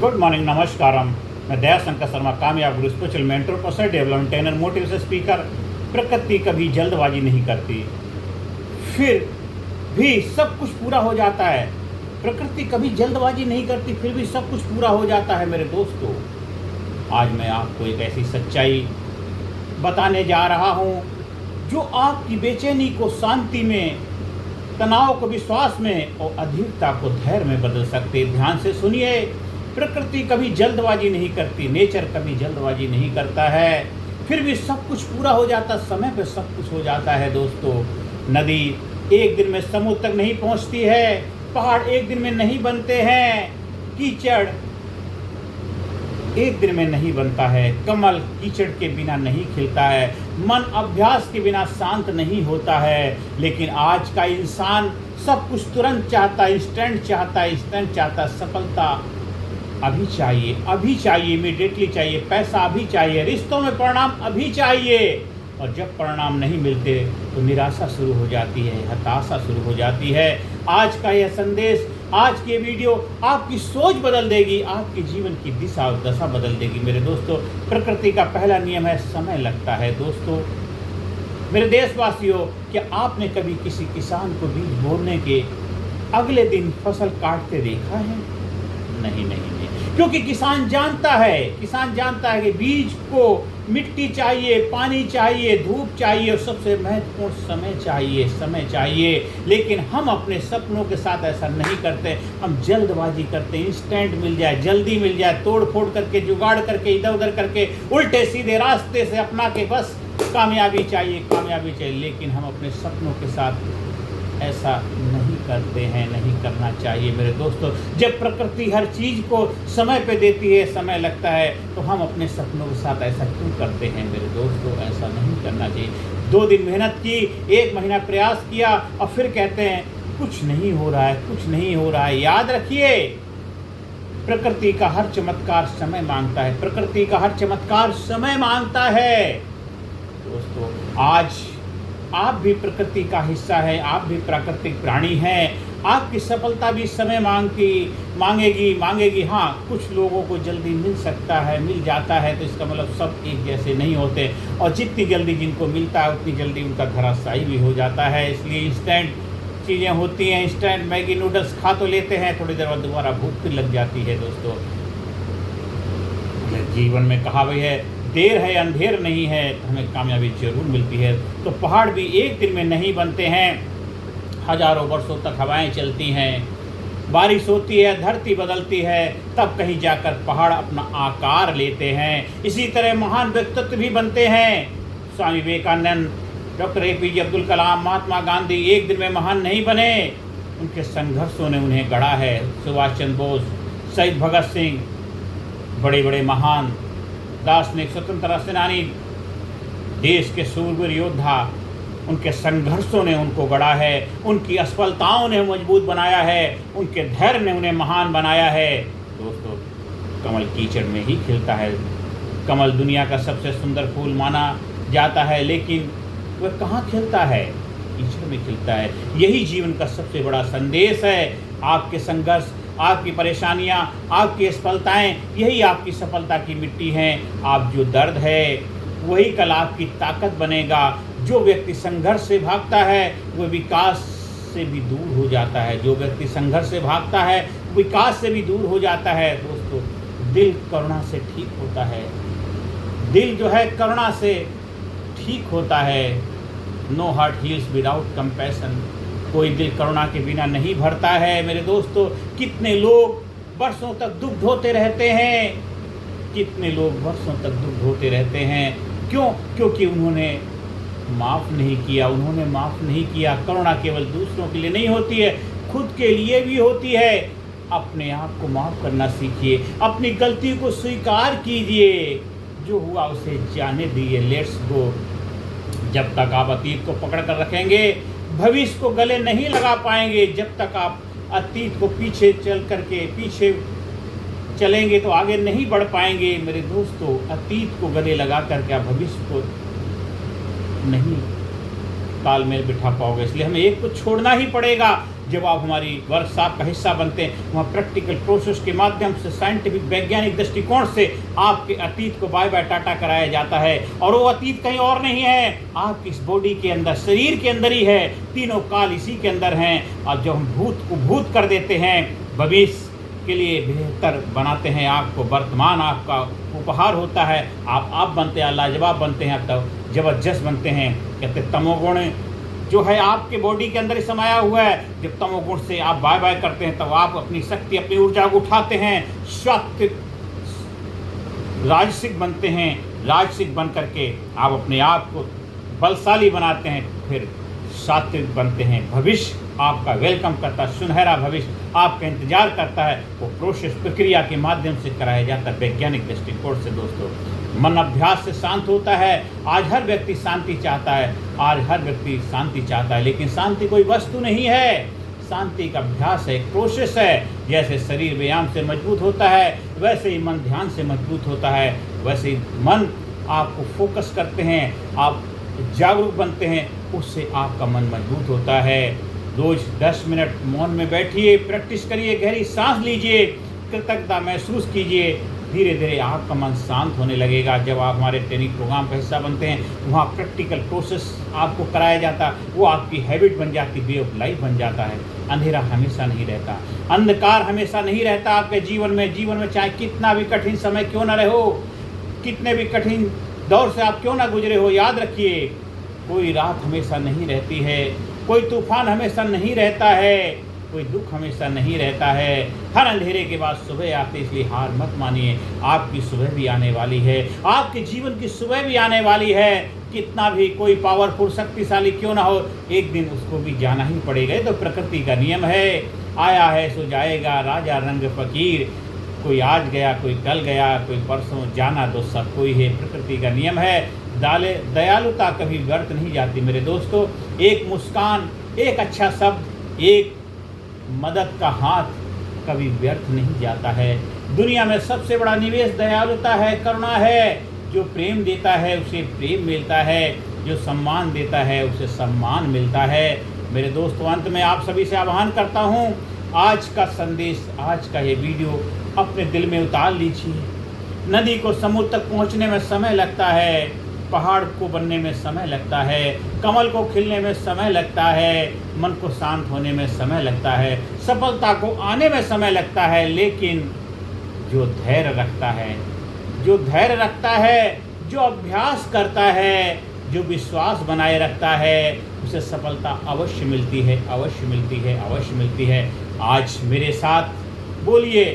Good morning, नमस्कारम। मैं दयाशंकर शर्मा, कामयाब गुरु, spiritual mentor, personal development trainer, motivation speaker. प्रकृति कभी जल्दबाजी नहीं करती, फिर भी सब कुछ पूरा हो जाता है। प्रकृति कभी जल्दबाजी नहीं करती, फिर भी सब कुछ पूरा हो जाता है। मेरे दोस्तों, आज मैं आपको एक ऐसी सच्चाई बताने जा रहा हूँ जो आपकी बेचैनी को शांति में, तनाव को विश्वास में और अधीरता को धैर्य में बदल सकते। ध्यान से सुनिए। प्रकृति कभी जल्दबाजी नहीं करती, नेचर कभी जल्दबाजी नहीं करता है, फिर भी सब कुछ पूरा हो जाता, समय पे सब कुछ हो जाता है। दोस्तों, नदी एक दिन में समुद्र तक नहीं पहुंचती है, पहाड़ एक दिन में नहीं बनते हैं, कीचड़ एक दिन में नहीं बनता है, कमल कीचड़ के बिना नहीं खिलता है, मन अभ्यास के बिना शांत नहीं होता है। लेकिन आज का इंसान सब कुछ तुरंत चाहता है, इंस्टेंट चाहता, सफलता अभी चाहिए, इमीडिएटली चाहिए, पैसा अभी चाहिए, रिश्तों में परिणाम अभी चाहिए। और जब परिणाम नहीं मिलते तो निराशा शुरू हो जाती है, हताशा शुरू हो जाती है। आज का यह संदेश, आज की वीडियो आपकी सोच बदल देगी, आपके जीवन की दिशा और दशा बदल देगी। मेरे दोस्तों, प्रकृति का पहला नियम है, समय लगता है। दोस्तों, मेरे देशवासियों, क्या आपने कभी किसी किसान को बीज बोने के अगले दिन फसल काटते देखा है? नहीं, क्योंकि किसान जानता है कि बीज को मिट्टी चाहिए, पानी चाहिए, धूप चाहिए और सबसे महत्वपूर्ण समय चाहिए। लेकिन हम अपने सपनों के साथ ऐसा नहीं करते, हम जल्दबाजी करते, इंस्टेंट मिल जाए, जल्दी मिल जाए, तोड़ फोड़ करके, जुगाड़ करके, इधर उधर करके, उल्टे सीधे रास्ते से अपना के बस कामयाबी चाहिए। लेकिन हम अपने सपनों के साथ ऐसा नहीं करते हैं, नहीं करना चाहिए। मेरे दोस्तों, जब प्रकृति हर चीज़ को समय पे देती है, समय लगता है, तो हम अपने सपनों के साथ ऐसा क्यों करते हैं? मेरे दोस्तों, ऐसा नहीं करना चाहिए। 2 दिन मेहनत की, 1 महीना प्रयास किया और फिर कहते हैं कुछ नहीं हो रहा है। याद रखिए, प्रकृति का हर चमत्कार समय मांगता है। दोस्तों, आज आप भी प्रकृति का हिस्सा है, आप भी प्राकृतिक प्राणी हैं। आपकी सफलता भी समय मांगेगी। हाँ, कुछ लोगों को जल्दी मिल जाता है, तो इसका मतलब सब एक जैसे नहीं होते, और जितनी जल्दी जिनको मिलता है उतनी जल्दी उनका धराशायी भी हो जाता है। इसलिए इंस्टेंट चीज़ें होती हैं, इंस्टेंट मैगी नूडल्स खा तो लेते हैं, थोड़ी देर बाद दोबारा भूख फिर लग जाती है। दोस्तों, जीवन में कहावत है, देर है अंधेर नहीं है, हमें कामयाबी जरूर मिलती है। तो पहाड़ भी एक दिन में नहीं बनते हैं, हजारों वर्षों तक हवाएं चलती हैं, बारिश होती है, धरती बदलती है, तब कहीं जाकर पहाड़ अपना आकार लेते हैं। इसी तरह महान व्यक्तित्व भी बनते हैं। स्वामी विवेकानंद, डॉक्टर APJ अब्दुल कलाम, महात्मा गांधी एक दिन में महान नहीं बने, उनके संघर्षों ने उन्हें गढ़ा है। सुभाष चंद्र बोस, शहीद भगत सिंह, बड़े महान दार्शनिक, स्वतंत्रता सेनानी, देश के सूरवीर योद्धा, उनके संघर्षों ने उनको गढ़ा है, उनकी असफलताओं ने मजबूत बनाया है, उनके धैर्य ने उन्हें महान बनाया है। दोस्तों, कमल कीचड़ में ही खिलता है। कमल दुनिया का सबसे सुंदर फूल माना जाता है, लेकिन वह कहाँ खिलता है? कीचड़ में खिलता है। यही जीवन का सबसे बड़ा संदेश है। आपके संघर्ष, आपकी परेशानियां, आपकी असफलताएं, यही आपकी सफलता की मिट्टी हैं। आप जो दर्द है वही कल आपकी ताकत बनेगा। जो व्यक्ति संघर्ष से भागता है वह विकास से भी दूर हो जाता है। विकास से भी दूर हो जाता है। दोस्तों, दिल करुणा से ठीक होता है। दिल जो है करुणा से ठीक होता है। No heart heals without compassion. कोई दिल करुणा के बिना नहीं भरता है। मेरे दोस्तों, कितने लोग वर्षों तक दुख ढोते रहते हैं। क्यों? क्योंकि उन्होंने माफ़ नहीं किया। करुणा केवल दूसरों के लिए नहीं होती है, खुद के लिए भी होती है। अपने आप को माफ़ करना सीखिए, अपनी गलती को स्वीकार कीजिए, जो हुआ उसे जाने दीजिए, लेट्स गो। जब तक आप अतीत को पकड़ कर रखेंगे, भविष्य को गले नहीं लगा पाएंगे। जब तक आप अतीत को पीछे चलेंगे तो आगे नहीं बढ़ पाएंगे। मेरे दोस्तों, अतीत को गले लगा करके आप भविष्य को नहीं तालमेल बिठा पाओगे। इसलिए हमें एक को छोड़ना ही पड़ेगा। जब आप हमारी वर्कशॉप का हिस्सा बनते हैं, वहाँ प्रैक्टिकल प्रोसेस के माध्यम से साइंटिफिक वैज्ञानिक दृष्टिकोण से आपके अतीत को बाय बाय टाटा कराया जाता है। और वो अतीत कहीं और नहीं है, आपकी इस बॉडी के अंदर, शरीर के अंदर ही है। तीनों काल इसी के अंदर हैं। और जब हम भूत को भूत कर देते हैं, भविष्य के लिए बेहतर बनाते हैं, आपको वर्तमान आपका उपहार होता है। आप बनते हैं, लाजवाब बनते हैं, तब जबरदस्त बनते हैं। कहते तमोगुण जो है आपके बॉडी के अंदर ही समाया हुआ है। जब तमोगुण से आप बाय बाय करते हैं, तब आप अपनी शक्ति, अपनी ऊर्जा को उठाते हैं, सात्विक राजसिक बनते हैं। राजसिक बन करके आप अपने आप को बलशाली बनाते हैं, फिर सात्विक बनते हैं। भविष्य आपका वेलकम करता है, सुनहरा भविष्य आपका इंतजार करता है। वो प्रोसेस प्रक्रिया के माध्यम से कराया जाता है वैज्ञानिक दृष्टिकोण से। दोस्तों, मन अभ्यास से शांत होता है। आज हर व्यक्ति शांति चाहता है, आज हर व्यक्ति शांति चाहता है, लेकिन शांति कोई वस्तु नहीं है। शांति का अभ्यास है, एक प्रोसेस है। जैसे शरीर व्यायाम से मजबूत होता है, वैसे ही मन ध्यान से मजबूत होता है। वैसे ही मन आपको फोकस करते हैं, आप जागरूक बनते हैं, उससे आपका मन मजबूत होता है। रोज 10 मिनट मौन में बैठिए, प्रैक्टिस करिए, गहरी सांस लीजिए, कृतज्ञता महसूस कीजिए। धीरे धीरे आपका मन शांत होने लगेगा। जब आप हमारे ट्रेनिंग प्रोग्राम का हिस्सा बनते हैं, वहाँ प्रैक्टिकल प्रोसेस आपको कराया जाता, वो आपकी हैबिट बन जाती, वे ऑफ लाइफ बन जाता है। अंधेरा हमेशा नहीं रहता, अंधकार हमेशा नहीं रहता आपके जीवन में। जीवन में चाहे कितना भी कठिन समय क्यों ना रहो, कितने भी कठिन दौर से आप क्यों ना गुजरे हो, याद रखिए, कोई रात हमेशा नहीं रहती है, कोई तूफान हमेशा नहीं रहता है, कोई दुख हमेशा नहीं रहता है। हर अंधेरे के बाद सुबह आती है, इसलिए हार मत मानिए। आपकी सुबह भी आने वाली है, आपके जीवन की सुबह भी आने वाली है। कितना भी कोई पावरफुल शक्तिशाली क्यों ना हो, एक दिन उसको भी जाना ही पड़ेगा। ये तो प्रकृति का नियम है। आया है सो जाएगा, राजा रंग फकीर। कोई आज गया, कोई कल गया, कोई परसों, जाना तो सब कोई है। प्रकृति का नियम है। दयालुता कभी व्यर्थ नहीं जाती मेरे दोस्तों। एक मुस्कान, एक अच्छा शब्द, एक मदद का हाथ कभी व्यर्थ नहीं जाता है। दुनिया में सबसे बड़ा निवेश दयालुता है, करुणा है। जो प्रेम देता है उसे प्रेम मिलता है, जो सम्मान देता है उसे सम्मान मिलता है। मेरे दोस्तों, अंत में आप सभी से आह्वान करता हूँ, आज का संदेश, आज का ये वीडियो अपने दिल में उतार लीजिए। नदी को समुद्र तक पहुँचने में समय लगता है, पहाड़ को बनने में समय लगता है, कमल को खिलने में समय लगता है, मन को शांत होने में समय लगता है, सफलता को आने में समय लगता है। लेकिन जो धैर्य रखता है, जो धैर्य रखता है, जो अभ्यास करता है, जो विश्वास बनाए रखता है, उसे सफलता अवश्य मिलती है, अवश्य मिलती है, अवश्य मिलती है। आज मेरे साथ बोलिए,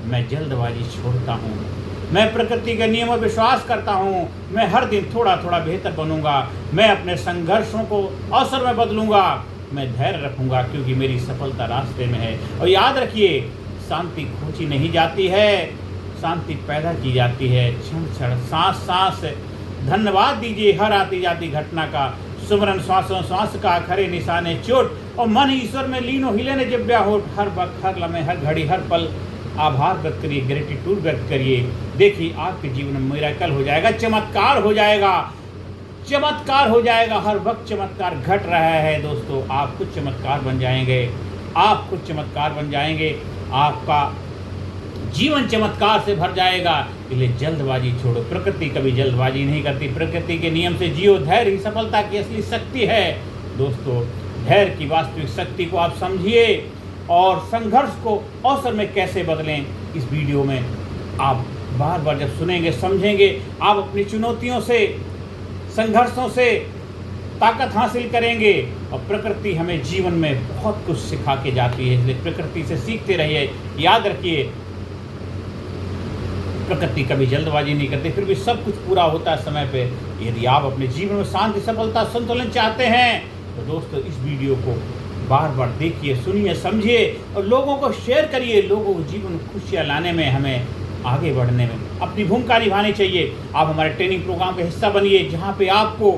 मैं जल्दबाजी छोड़ता हूँ, मैं प्रकृति के नियमों पर विश्वास करता हूँ, मैं हर दिन थोड़ा थोड़ा बेहतर बनूंगा, मैं अपने संघर्षों को अवसर में बदलूंगा, मैं धैर्य रखूंगा, क्योंकि मेरी सफलता रास्ते में है। और याद रखिए, शांति खोजी नहीं जाती है, शांति पैदा की जाती है क्षण क्षण, सांस सांस। धन्यवाद दीजिए हर आती जाती घटना का, सुमरन श्वासों श्वास का, खरे निशाने चोट, और मन ईश्वर में लीनो हिले ने जिब्या हो। हर वक्त, हर लम्हे, हर घड़ी, हर पल आभार व्यक्त करिए, ग्रेटिट्यूड व्यक्त करिए। देखिए आपके जीवन में मिरेकल हो जाएगा, चमत्कार हो जाएगा, चमत्कार हो जाएगा। हर वक्त चमत्कार घट रहा है दोस्तों, आप खुद चमत्कार बन जाएंगे, आप खुद चमत्कार बन जाएंगे, आपका जीवन चमत्कार से भर जाएगा। इसलिए जल्दबाजी छोड़ो, प्रकृति कभी जल्दबाजी नहीं करती, प्रकृति के नियम से जियो। धैर्य ही सफलता की असली शक्ति है दोस्तों। धैर्य की वास्तविक शक्ति को आप समझिए, और संघर्ष को अवसर में कैसे बदलें, इस वीडियो में आप बार बार जब सुनेंगे, समझेंगे, आप अपनी चुनौतियों से, संघर्षों से ताकत हासिल करेंगे। और प्रकृति हमें जीवन में बहुत कुछ सिखा के जाती है, इसलिए प्रकृति से सीखते रहिए। याद रखिए, प्रकृति कभी जल्दबाजी नहीं करती, फिर भी सब कुछ पूरा होता है समय पे। यदि आप अपने जीवन में शांति, सफलता, संतुलन चाहते हैं, तो दोस्तों इस वीडियो को बार बार देखिए, सुनिए, समझिए, और लोगों को शेयर करिए। लोगों को जीवन में खुशियाँ लाने में, हमें आगे बढ़ने में अपनी भूमिका निभानी चाहिए। आप हमारे ट्रेनिंग प्रोग्राम का हिस्सा बनिए, जहाँ पे आपको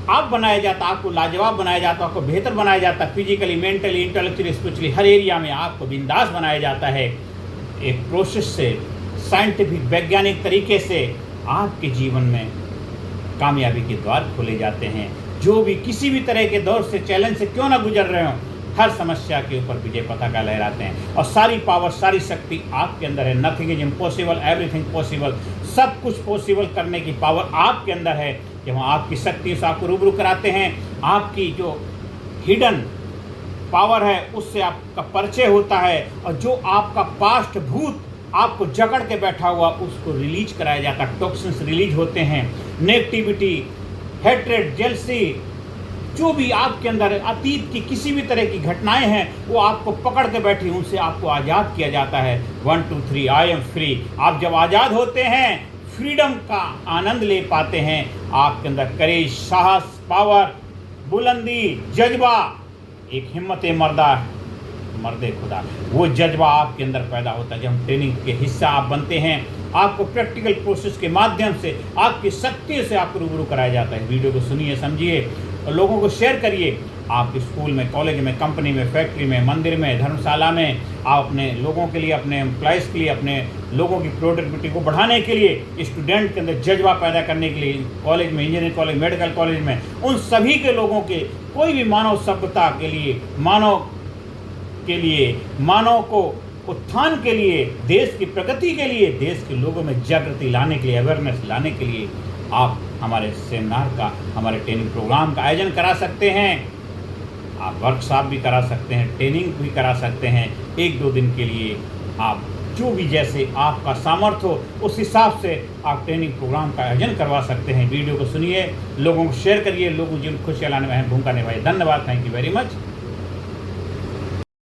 आप बनाया जाता, आपको लाजवाब बनाया जाता, आपको बेहतर बनाया जाता, फिजिकली, मेंटली, इंटेलेक्चुअली, स्पिरिचुअली, हर एरिया में आपको बिंदास बनाया जाता है। एक प्रोसेस से, साइंटिफिक वैज्ञानिक तरीके से आपके जीवन में कामयाबी के द्वार खोले जाते हैं। जो भी किसी भी तरह के दौर से, चैलेंज से क्यों ना गुजर रहे हो, हर समस्या के ऊपर विजय पताका लहराते हैं। और सारी पावर, सारी शक्ति आपके अंदर है। Nothing is impossible, everything possible. सब कुछ पॉसिबल करने की पावर आपके अंदर है। जब हम आपकी शक्ति से आपको रूबरू कराते हैं, आपकी जो हिडन पावर है उससे आपका परिचय होता है, और जो आपका पास्ट भूत आपको जकड़ के बैठा हुआ उसको रिलीज कराया जाता है। टॉक्सिन्स रिलीज होते हैं। नेगेटिविटी, हेट्रेड, जेलसी, जो भी आपके अंदर अतीत की किसी भी तरह की घटनाएं हैं वो आपको पकड़ के बैठी, उनसे आपको आज़ाद किया जाता है। 1 2 3 आई एम फ्री। आप जब आज़ाद होते हैं, फ्रीडम का आनंद ले पाते हैं, आपके अंदर करेज, साहस, पावर, बुलंदी, जज्बा, एक हिम्मत मर्दे खुदा, वो जज्बा आपके अंदर पैदा होता है। जब हम ट्रेनिंग के हिस्सा आप बनते हैं, आपको प्रैक्टिकल प्रोसेस के माध्यम से आपकी शक्ति से आपको रूबरू कराया जाता है। वीडियो को सुनिए, समझिए और लोगों को शेयर करिए। आप स्कूल में, कॉलेज में, कंपनी में, फैक्ट्री में, मंदिर में, धर्मशाला में, आप अपने लोगों के लिए, अपने एम्प्लॉयज़ के लिए, अपने लोगों की प्रोडक्टिविटी को बढ़ाने के लिए, स्टूडेंट के अंदर जज्बा पैदा करने के लिए, कॉलेज में, इंजीनियरिंग कॉलेज, मेडिकल कॉलेज में, उन सभी के लोगों के, कोई भी मानव सभ्यता के लिए, मानव को उत्थान के लिए, देश की प्रगति के लिए, देश के लोगों में जागृति लाने के लिए, अवेयरनेस लाने के लिए आप हमारे सेमिनार का, हमारे ट्रेनिंग प्रोग्राम का आयोजन करा सकते हैं। आप वर्कशॉप भी करा सकते हैं, ट्रेनिंग भी करा सकते हैं। 1-2 दिन के लिए आप जो भी जैसे आपका सामर्थ्य हो उस हिसाब से आप ट्रेनिंग प्रोग्राम का आयोजन करवा सकते हैं। वीडियो को सुनिए, लोगों को शेयर करिए, लोगों को जीवन खुशियाँ लाने में अहम भूमिका निभाइए। धन्यवाद। Thank you very much.